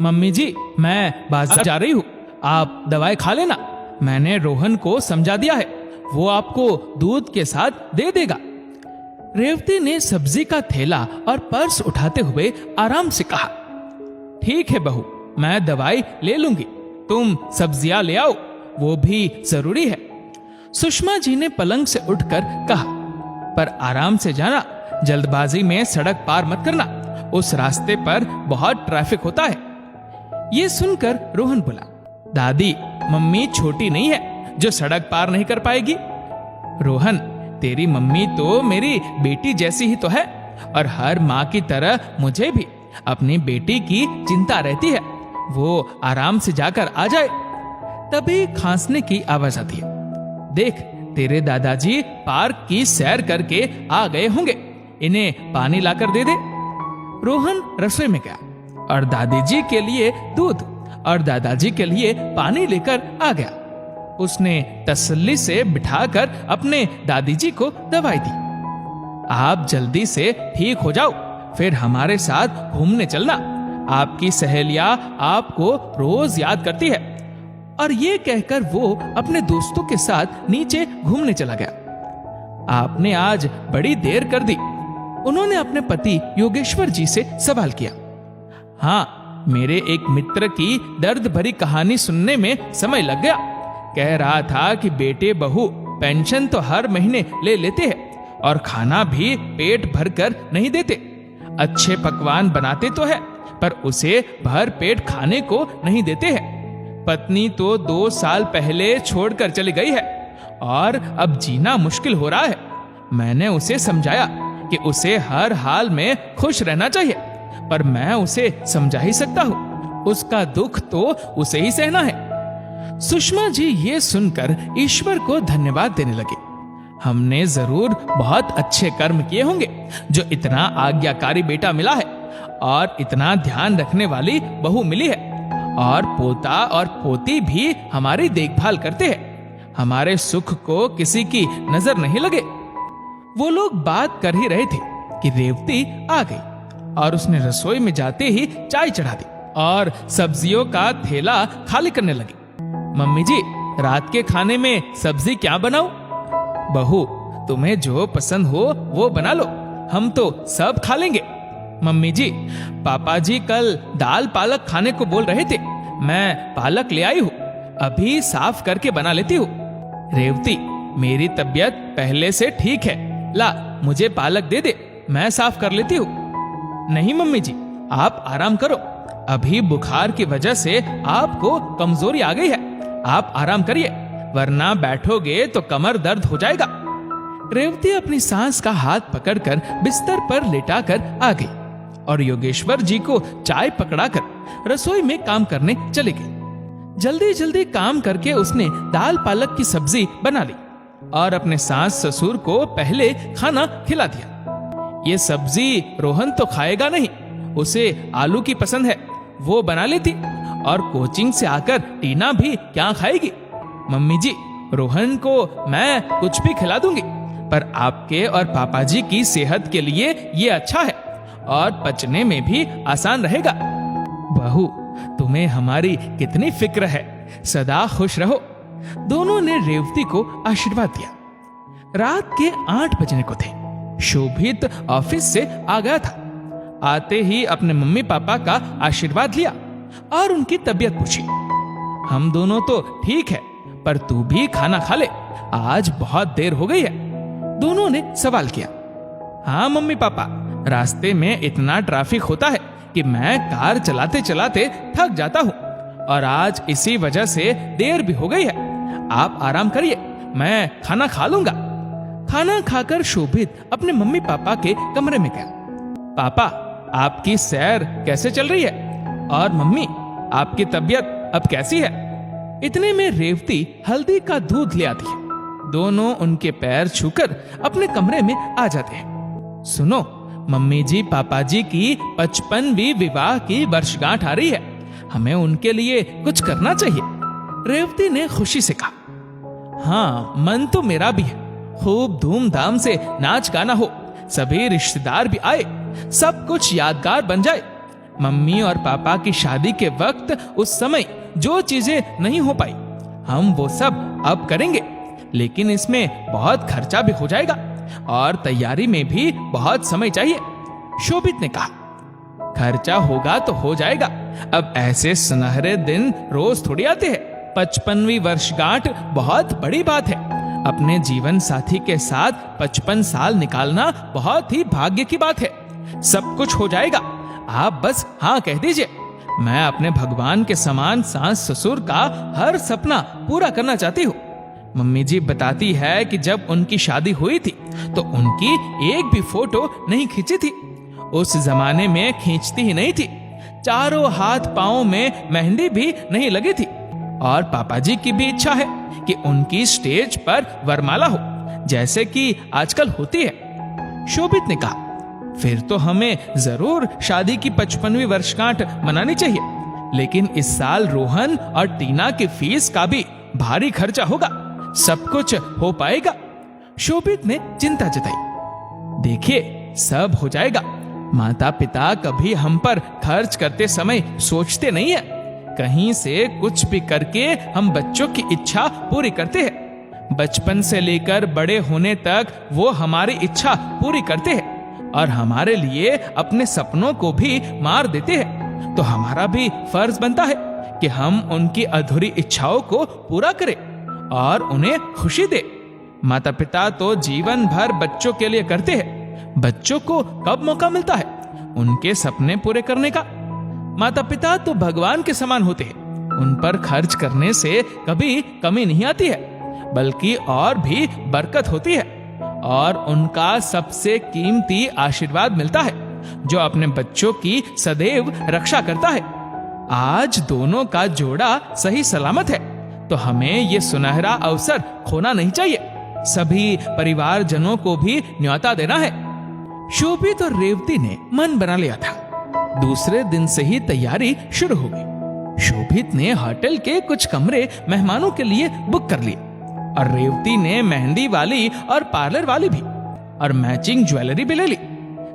Mummy जी, मैं बाजार जा रही हूँ, आप दवाई खा लेना। मैंने रोहन को समझा दिया है, वो आपको दूध के साथ दे देगा। रेवती ने सब्जी का थैला और पर्स उठाते हुए आराम से कहा, ठीक है बहू, मैं दवाई ले लूंगी, तुम सब्जियां ले आओ, वो भी जरूरी है। सुषमा जी ने पलंग से उठकर कहा, पर आराम से जाना, जल्दबाजी में सड़क पार मत करना, उस रास्ते पर बहुत ट्रैफिक होता है। ये सुनकर रोहन बोला, दादी, मम्मी छोटी नहीं है जो सड़क पार नहीं कर पाएगी। रोहन, तेरी मम्मी तो मेरी बेटी जैसी ही तो है, और हर माँ की तरह मुझे भी अपनी बेटी की चिंता रहती है, वो आराम से जाकर आ जाए। तभी खांसने की आवाज आती है। देख, तेरे दादाजी पार्क की सैर करके आ गए होंगे, इन्हें पानी लाकर दे दे। रोहन रसोई में गया और दादी जी के लिए दूध और दादाजी के लिए पानी लेकर आ गया। उसने तसल्ली से बिठाकर अपने दादी जी को दवाई दी। आप जल्दी से ठीक हो जाओ, फिर हमारे साथ घूमने चलना, आपकी सहेलियां आपको रोज याद करती है। और ये कहकर वो अपने दोस्तों के साथ नीचे घूमने चला गया। आपने आज बड़ी देर कर दी, उन्होंने अपने पति योगेश्वर जी से सवाल किया। हाँ, मेरे एक मित्र की दर्द भरी कहानी सुनने में समय लग गया। कह रहा था कि बेटे बहू पेंशन तो हर महीने ले लेते हैं और खाना भी पेट भर कर नहीं देते। अच्छे पकवान बनाते तो है, पर उसे भर पेट खाने को नहीं देते हैं। पत्नी तो 2 साल पहले छोड़कर चली गई है और अब जीना मुश्किल हो रहा है। मैंने उसे समझाया कि उसे हर हाल में खुश रहना चाहिए, पर मैं उसे समझा ही सकता हूँ, उसका दुख तो उसे ही सहना है। सुषमा जी ये सुनकर ईश्वर को धन्यवाद देने लगे। हमने जरूर बहुत अच्छे कर्म किए होंगे जो इतना आज्ञाकारी बेटा मिला है और इतना ध्यान रखने वाली बहू मिली है, और पोता और पोती भी हमारी देखभाल करते हैं, हमारे सुख को किसी की नजर नहीं लगे। वो लोग बात कर ही रहे थे कि रेवती आ गई और उसने रसोई में जाते ही चाय चढ़ा दी और सब्जियों का थैला खाली करने लगी। मम्मी जी, रात के खाने में सब्जी क्या बनाऊं? बहू, तुम्हें जो पसंद हो वो बना लो, हम तो सब खा लेंगे। मम्मी जी, पापा जी कल दाल पालक खाने को बोल रहे थे, मैं पालक ले आई हूँ, अभी साफ करके बना लेती हूँ। रेवती, मेरी तबीयत पहले से ठीक है, ला मुझे पालक दे दे, मैं साफ कर लेती हूँ। नहीं मम्मी जी, आप आराम करो, अभी बुखार की वजह से आपको कमजोरी आ गई है, आप आराम करिए, वरना बैठोगे तो कमर दर्द हो जाएगा। रेवती अपनी सांस का हाथ पकड़कर बिस्तर पर लेटाकर आ गई और योगेश्वर जी को चाय पकड़ाकर रसोई में काम करने चले गई। जल्दी जल्दी काम करके उसने दाल पालक की सब्जी बना ली और अपने सास ससुर को पहले खाना खिला दिया। ये सब्जी रोहन तो खाएगा नहीं, उसे आलू की पसंद है, वो बना लेती, और कोचिंग से आकर टीना भी क्या खाएगी। मम्मी जी, रोहन को मैं कुछ भी खिला दूंगी, पर आपके और पापा जी की सेहत के लिए ये अच्छा है और पचने में भी आसान रहेगा। बहू, तुम्हें हमारी कितनी फिक्र है, सदा खुश रहो। दोनों ने रेवती को आशीर्वाद दिया। रात के 8 बजने को थे। शोभित ऑफिस से आ गया था। आते ही अपने मम्मी पापा का आशीर्वाद लिया और उनकी तबीयत पूछी। हम दोनों तो ठीक है, पर तू भी खाना खा ले, आज बहुत देर हो गई है। दोनों ने सवाल किया। हाँ मम्मी पापा, रास्ते में इतना ट्रैफिक होता है कि मैं कार चलाते चलाते थक जाता हूँ, और आज इसी वजह से देर भी हो गई है। आप आराम करिए, मैं खाना खा लूंगा। खाना खाकर शोभित अपने मम्मी पापा के कमरे में गया। पापा, आपकी सैर कैसे चल रही है? और मम्मी, आपकी तबीयत अब कैसी है? इतने में रेवती हल्दी का दूध ले आती है। दोनों उनके पैर छूकर अपने कमरे में आ जाते हैं। सुनो, मम्मी जी पापा जी की 55वीं विवाह की वर्षगांठ आ रही है, हमें उनके लिए कुछ करना चाहिए। रेवती ने खुशी से कहा। हाँ, मन तो मेरा भी है, खूब धूमधाम से नाच गाना हो, सभी रिश्तेदार भी आए, सब कुछ यादगार बन जाए। मम्मी और पापा की शादी के वक्त उस समय जो चीजें नहीं हो पाई, हम वो सब अब करेंगे, लेकिन इसमें बहुत खर्चा भी हो जाएगा और तैयारी में भी बहुत समय चाहिए। शोभित ने कहा, खर्चा होगा तो हो जाएगा, अब ऐसे सुनहरे दिन रोज थोड़ी आते हैं। 55वीं वर्षगांठ बहुत बड़ी बात है। अपने जीवन साथी के साथ 55 साल निकालना बहुत ही भाग्य की बात है। सब कुछ हो जाएगा, आप बस हाँ कह दीजिए। मैं अपने भगवान के समान सास ससुर का हर सपना पूरा करना चाहती हूँ। मम्मी जी बताती है कि जब उनकी शादी हुई थी तो उनकी एक भी फोटो नहीं खींची थी। उस जमाने में खींचती ही नहीं थी। चारों हाथ पांव में मेहंदी भी नहीं लगी थी। और पापा जी की भी इच्छा है कि उनकी स्टेज पर वरमाला हो, जैसे कि आजकल होती है। शोभित ने कहा, फिर तो हमें जरूर शादी की 55वीं वर्षगांठ मनानी चाहिए, लेकिन इस साल रोहन और टीना की फीस का भी भारी खर्चा होगा। सब कुछ हो पाएगा? शोभित ने चिंता जताई। देखिए, सब हो जाएगा। माता पिता कभी हम पर खर्च करते समय सोचते नहीं है। कहीं से कुछ भी करके हम बच्चों की इच्छा पूरी करते हैं। बचपन से लेकर बड़े होने तक वो हमारी इच्छा पूरी करते हैं और हमारे लिए अपने सपनों को भी मार देते हैं। तो हमारा भी फर्ज बनता है कि हम उनकी अधूरी इच्छाओं को पूरा करें और उन्हें खुशी दे। माता पिता तो जीवन भर बच्चों के लिए करते हैं। बच्चों को कब मौका मिलता है उनके सपने पूरे करने का? माता पिता तो भगवान के समान होते हैं। उन पर खर्च करने से कभी कमी नहीं आती है, बल्कि और भी बरकत होती है और उनका सबसे कीमती आशीर्वाद मिलता है, जो अपने बच्चों की सदैव रक्षा करता है। आज दोनों का जोड़ा सही सलामत है, तो हमें ये सुनहरा अवसर खोना नहीं चाहिए। सभी परिवारजनों को भी न्योता देना है। शोभित और रेवती ने मन बना लिया था। दूसरे दिन से ही तैयारी शुरू हो गई। शोभित ने होटल के कुछ कमरे मेहमानों के लिए बुक कर लिए और रेवती ने मेहंदी वाली और पार्लर वाली भी और मैचिंग ज्वेलरी भी ले ली।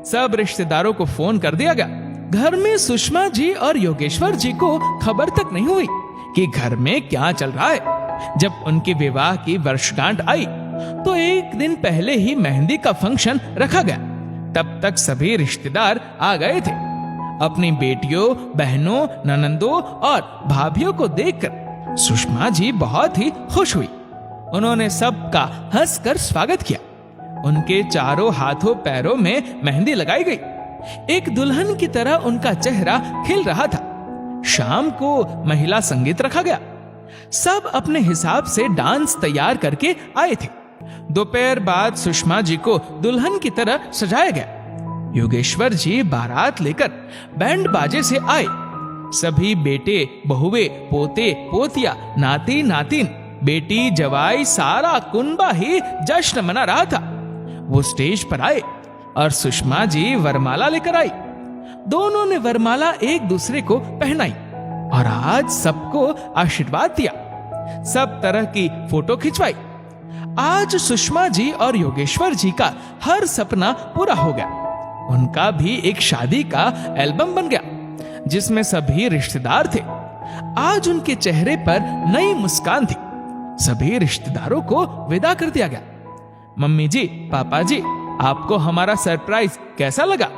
सब रिश्तेदारों को फोन कर दिया गया। घर में सुषमा जी और योगेश्वर जी को खबर तक नहीं हुई कि घर में क्या चल रहा है। जब उनके विवाह की वर्षगांठ आई तो एक दिन पहले ही मेहंदी का फंक्शन रखा गया। तब तक सभी रिश्तेदार आ गए थे। अपनी बेटियों, बहनों, ननंदों और भाभियों को देखकर सुषमा जी बहुत ही खुश हुई। उन्होंने सबका हंसकर स्वागत किया। उनके चारों हाथों पैरों में मेहंदी लगाई गई। एक दुल्हन की तरह उनका चेहरा खिल रहा था। शाम को महिला संगीत रखा गया। सब अपने हिसाब से डांस तैयार करके आए थे। दोपहर बाद सुषमा जी को दुल्हन की तरह सजाया गया। योगेश्वर जी बारात लेकर बैंड बाजे से आए। सभी बेटे, बहुए, पोते, पोतिया, नाती, नातिन, बेटी, जवाई, सारा कुनबा ही जश्न मना रहा था। वो स्टेज पर आए और सुषमा जी वरमाला लेकर आई। दोनों ने वरमाला एक दूसरे को पहनाई और आज सबको आशीर्वाद दिया। सब तरह की फोटो खिंचवाई। आज सुषमा जी और योगेश्वर जी का हर सपना पूरा हो गया। उनका भी एक शादी का एल्बम बन गया जिसमें सभी रिश्तेदार थे। आज उनके चेहरे पर नई मुस्कान थी। सभी रिश्तेदारों को विदा कर दिया गया। मम्मी जी, पापा जी, आपको हमारा सरप्राइज कैसा लगा?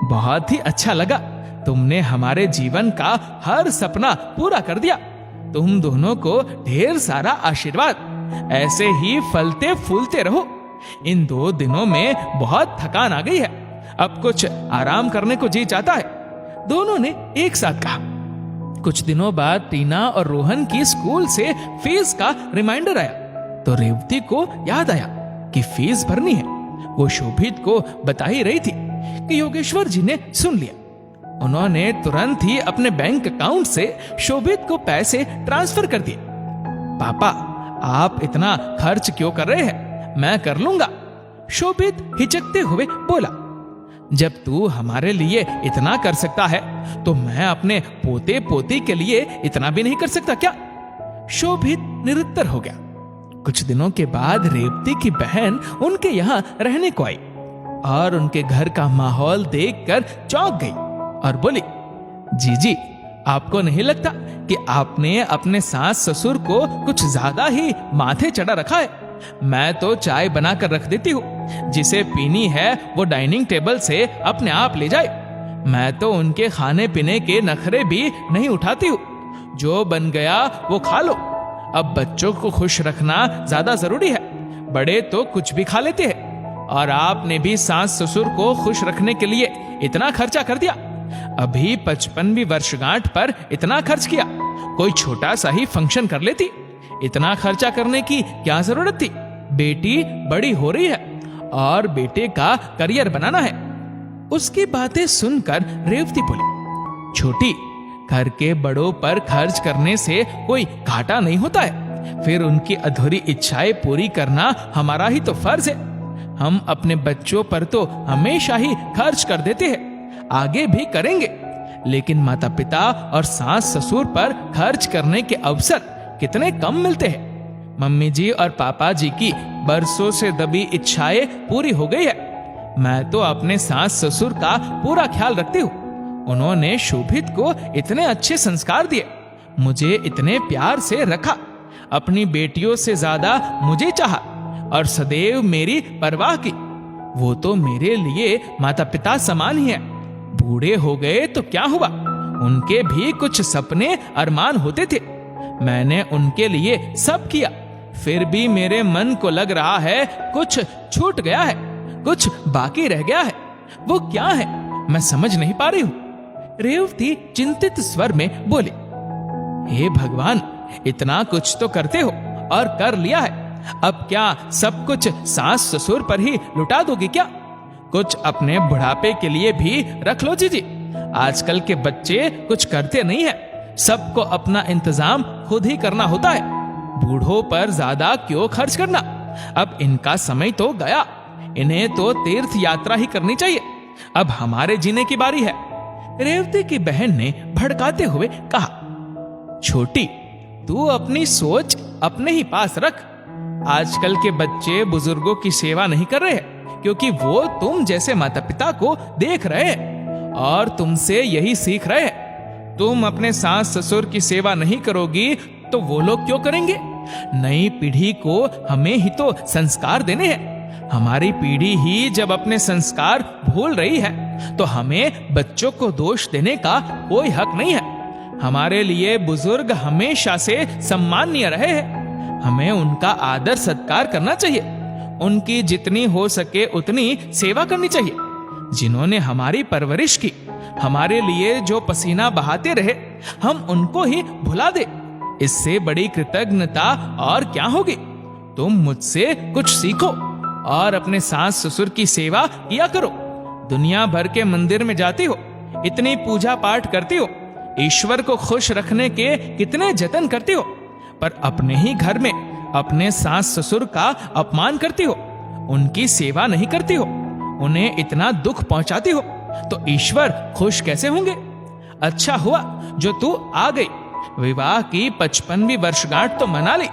बहुत ही अच्छा लगा। तुमने हमारे जीवन का हर सपना पूरा कर दिया। तुम दोनों को ढेर सारा आशीर्वाद। ऐसे ही फलते फूलते रहो। इन 2 दिनों में बहुत थकान आ गई है। अब कुछ आराम करने को जी चाहता है। दोनों ने एक साथ कहा। कुछ दिनों बाद टीना और रोहन की स्कूल से फीस का रिमाइंडर आया तो रेवती को याद आया कि फीस भरनी है। वो शोभित को बता ही रही थी कि योगेश्वर जी ने सुन लिया। उन्होंने तुरंत ही अपने बैंक अकाउंट से शोभित को पैसे ट्रांसफर कर दिए। पापा, आप इतना खर्च क्यों कर रहे हैं? मैं कर लूंगा। शोभित हिचकते हुए बोला, जब तू हमारे लिए इतना कर सकता है तो मैं अपने पोते पोती के लिए इतना भी नहीं कर सकता क्या? शोभित निरुत्तर हो गया। कुछ दिनों के बाद रेवती की बहन उनके यहाँ रहने को आई और उनके घर का माहौल देखकर चौंक गई और बोली, जीजी, आपको नहीं लगता कि आपने अपने सास ससुर को कुछ ज्यादा ही माथे चढ़ा रखा है? मैं तो चाय बनाकर रख देती हूँ, जिसे पीनी है वो डाइनिंग टेबल से अपने आप ले जाए। मैं तो उनके खाने पीने के नखरे भी नहीं उठाती हूँ। जो बन गया वो खा लो। अब बच्चों को खुश रखना ज्यादा जरूरी है। बड़े तो कुछ भी खा लेते हैं, और आपने भी सास ससुर को खुश रखने के लिए इतना खर्चा कर दिया। अभी 55वीं वर्षगांठ पर इतना खर्च किया। कोई छोटा सा ही फंक्शन कर लेती। इतना खर्चा करने की क्या जरूरत थी? बेटी बड़ी हो रही है और बेटे का करियर बनाना है। उसकी बातें सुनकर रेवती बोली, छोटी, घर के बड़ों पर खर्च करने से कोई घाटा नहीं होता है। फिर उनकी अधूरी इच्छाएं पूरी करना हमारा ही तो फर्ज है। हम अपने बच्चों पर तो हमेशा ही खर्च कर देते हैं, आगे भी करेंगे, लेकिन माता पिता और सास ससुर पर खर्च करने के अवसर कितने कम मिलते हैं। मम्मी जी और पापा जी की बरसों से दबी इच्छाएं पूरी हो गई है। मैं तो अपने सास ससुर का पूरा ख्याल रखती हूँ। उन्होंने शोभित को इतने अच्छे संस्कार दिए, मुझे इतने प्यार से रखा, अपनी बेटियों से ज्यादा मुझे चाहा और सदैव मेरी परवाह की। वो तो मेरे लिए माता पिता समान ही है। बूढ़े हो गए तो क्या हुआ, उनके भी कुछ सपने अरमान होते थे। मैंने उनके लिए सब किया, फिर भी मेरे मन को लग रहा है कुछ छूट गया है, कुछ बाकी रह गया है। वो क्या है, मैं समझ नहीं पा रही हूँ। रेवती चिंतित स्वर में बोली, हे भगवान, इतना कुछ तो करते हो और कर लिया है। अब क्या सब कुछ सास ससुर पर ही लुटा दोगी क्या? कुछ अपने बुढ़ापे के लिए भी रख लो जीजी। आजकल के बच्चे कुछ करते नहीं है, सबको अपना इंतजाम खुद ही करना होता है। बूढ़ों पर ज्यादा क्यों खर्च करना? अब इनका समय तो गया, इन्हें तो तीर्थ यात्रा ही करनी चाहिए। अब हमारे जीने की बारी है। रेवती की बहन ने भड़काते हुए कहा, छोटी, तू अपनी सोच अपने ही पास रख। आजकल के बच्चे बुजुर्गों की सेवा नहीं कर रहे हैं, क्योंकि वो तुम जैसे माता पिता को देख रहे हैं और तुमसे यही सीख रहे हैं। तुम अपने सास ससुर की सेवा नहीं करोगी तो वो लोग क्यों करेंगे? नई पीढ़ी को हमें ही तो संस्कार देने हैं। हमारी पीढ़ी ही जब अपने संस्कार भूल रही है तो हमें बच्चों को दोष देने का कोई हक नहीं है। हमारे लिए बुजुर्ग हमेशा से सम्माननीय रहे हैं। हमें उनका आदर सत्कार करना चाहिए। उनकी जितनी हो सके उतनी सेवा करनी चाहिए। जिन्होंने हमारी परवरिश की, हमारे लिए जो पसीना बहाते रहे, हम उनको ही भुला दे, इससे बड़ी कृतज्ञता और क्या होगी? तुम मुझसे कुछ सीखो और अपने सास ससुर की सेवा किया करो। दुनिया भर के मंदिर में जाती हो, इतनी पूजा पाठ करती हो, ईश्वर को खुश रखने के कितने जतन करती हो, पर अपने ही घर में अपने सास ससुर का अपमान करती हो, उनकी सेवा नहीं करती हो, उन्हें इतना दुख पहुंचाती हो, तो ईश्वर खुश कैसे होंगे? अच्छा हुआ जो तू आ गई। विवाह की 55वीं वर्षगांठ तो मना ली,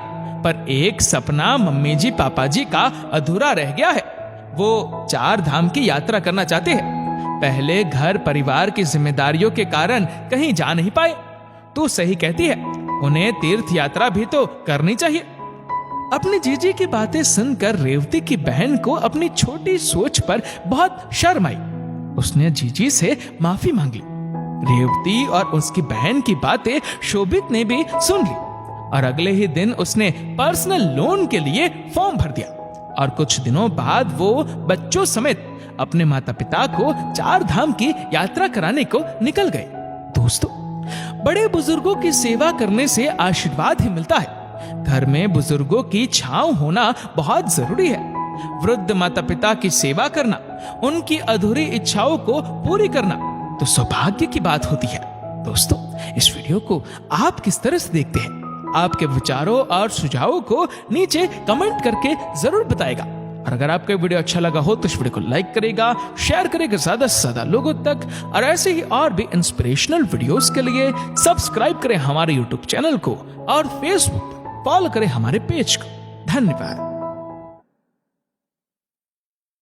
पर एक सपना मम्मी जी पापा जी का अधूरा रह गया है। वो 4 धाम की यात्रा करना चाहते हैं। पहले घर परिवार की जिम्मेदारियों के कारण कहीं जा नहीं पाए। तू सही कहती है, उन्हें तीर्थ यात्रा भी तो करनी चाहिए। अपनी जीजी की बातें सुनकर रेवती की बहन को अपनी छोटी सोच पर बहुत शर्म आई। उसने जीजी से माफी मांग ली। रेवती और उसकी बहन की बातें शोभित ने भी सुन ली और अगले ही दिन उसने पर्सनल लोन के लिए फॉर्म भर दिया और कुछ दिनों बाद वो बच्चों समेत अपने माता पिता को 4 धाम की यात्रा कराने को निकल गए। दोस्तों, बड़े बुजुर्गों की सेवा करने से आशीर्वाद ही मिलता है। घर में बुजुर्गों की छांव होना बहुत जरूरी है। वृद्ध माता पिता की सेवा करना, उनकी अधूरी इच्छाओं को पूरी करना तो सौभाग्य की बात होती है। दोस्तों, इस वीडियो को आप किस तरह से देखते हैं? आपके विचारों और सुझावों को नीचे कमेंट करके जरूर बताएगा। और अगर आपको वीडियो अच्छा लगा हो तो इस वीडियो को लाइक करेगा, शेयर करेगा ज्यादा से ज्यादा लोगों तक, और ऐसे ही और भी इंस्पिरेशनल वीडियोस के लिए सब्सक्राइब करें हमारे यूट्यूब चैनल को और फेसबुक फॉलो करें हमारे पेज को। धन्यवाद।